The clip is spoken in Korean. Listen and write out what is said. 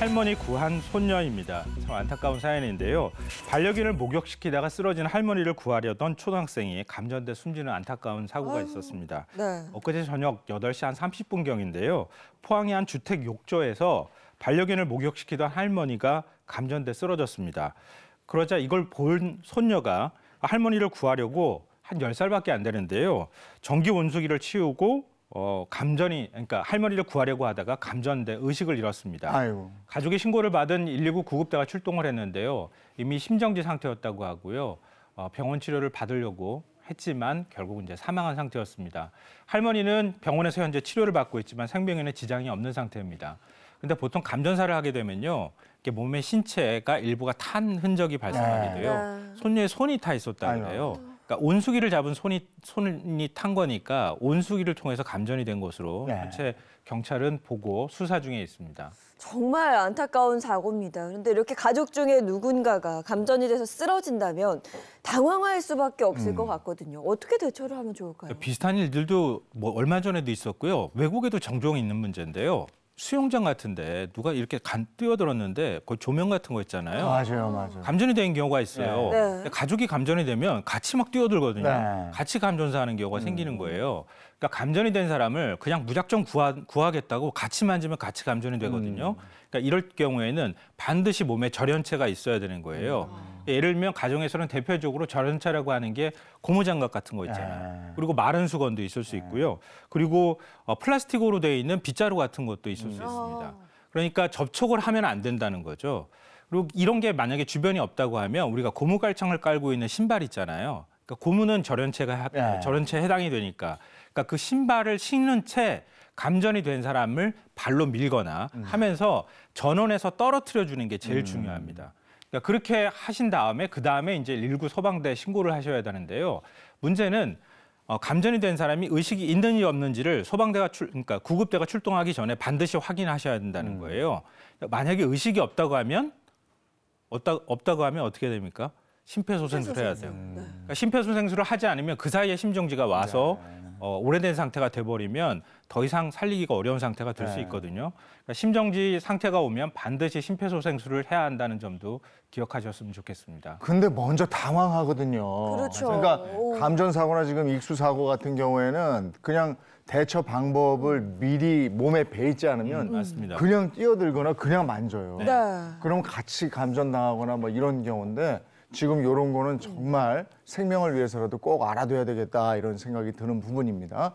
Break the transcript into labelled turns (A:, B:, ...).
A: 할머니 구한 손녀입니다. 참 안타까운 사연인데요. 반려견을 목욕시키다가 쓰러진 할머니를 구하려던 초등학생이 감전돼 숨지는 안타까운 사고가 있었습니다.
B: 네.
A: 엊그제 저녁 8시 한 30분경인데요. 포항의 한 주택 욕조에서 반려견을 목욕시키던 할머니가 감전돼 쓰러졌습니다. 그러자 이걸 본 손녀가 할머니를 구하려고 한 10살밖에 안 되는데요. 전기 온수기를 치우고 그러니까 할머니를 구하려고 하다가 감전돼 의식을 잃었습니다.
C: 아이고.
A: 가족이 신고를 받은 119 구급대가 출동을 했는데요. 이미 심정지 상태였다고 하고요. 병원 치료를 받으려고 했지만 결국 이제 사망한 상태였습니다. 할머니는 병원에서 현재 치료를 받고 있지만 생명에는 지장이 없는 상태입니다. 근데 보통 감전사를 하게 되면요. 이렇게 몸의 신체가 일부가 탄 흔적이 발생하게 돼요. 손녀의 손이 타 있었다고 그래요. 그러니까 온수기를 잡은 손이 탄 거니까 온수기를 통해서 감전이 된 것으로 현재 경찰은 보고 수사 중에 있습니다.
B: 정말 안타까운 사고입니다. 그런데 이렇게 가족 중에 누군가가 감전이 돼서 쓰러진다면 당황할 수밖에 없을 것 같거든요. 어떻게 대처를 하면 좋을까요?
A: 비슷한 일들도 뭐 얼마 전에도 있었고요. 외국에도 종종 있는 문제인데요. 수영장 같은데 누가 이렇게 뛰어들었는데 거기 조명 같은 거 있잖아요.
C: 맞아요.
A: 감전이 된 경우가 있어요.
B: 네.
A: 가족이 감전이 되면 같이 막 뛰어들거든요.
C: 네.
A: 같이 감전사하는 경우가 생기는 거예요. 그러니까 감전이 된 사람을 그냥 무작정 구하겠다고 같이 만지면 같이 감전이 되거든요. 그러니까 이럴 경우에는 반드시 몸에 절연체가 있어야 되는 거예요. 예를 들면 가정에서는 대표적으로 절연체라고 하는 게 고무장갑 같은 거 있잖아요. 그리고 마른 수건도 있을 수 있고요. 그리고 플라스틱으로 되어 있는 빗자루 같은 것도 있을 수 있습니다. 그러니까 접촉을 하면 안 된다는 거죠. 그리고 이런 게 만약에 주변이 없다고 하면 우리가 고무갈창을 깔고 있는 신발 있잖아요. 그러니까 고무는 절연체에 해당이 되니까. 그러니까 그 신발을 신는 채 감전이 된 사람을 발로 밀거나 하면서 전원에서 떨어뜨려 주는 게 제일 중요합니다. 그러니까 그렇게 하신 다음에 그다음에 이제 119 소방대에 신고를 하셔야 되는데요. 문제는 감전이 된 사람이 의식이 있는지 없는지를 그러니까 구급대가 출동하기 전에 반드시 확인하셔야 된다는 거예요. 만약에 의식이 없다고 하면 어떻게 됩니까? 심폐소생술을 해야 돼요. 그러니까 심폐소생술을 하지 않으면 그 사이에 심정지가 와서 오래된 상태가 돼버리면 더 이상 살리기가 어려운 상태가 될 수 있거든요. 그러니까 심정지 상태가 오면 반드시 심폐소생술을 해야 한다는 점도 기억하셨으면 좋겠습니다.
C: 근데 먼저 당황하거든요.
B: 그렇죠.
C: 그러니까 감전사고나 지금 익수사고 같은 경우에는 그냥 대처 방법을 미리 몸에 배 있지 않으면
A: 맞습니다.
C: 그냥 뛰어들거나 그냥 만져요.
B: 네.
C: 그럼 같이 감전당하거나 뭐 이런 경우인데 지금 이런 거는 정말 생명을 위해서라도 꼭 알아둬야 되겠다 이런 생각이 드는 부분입니다.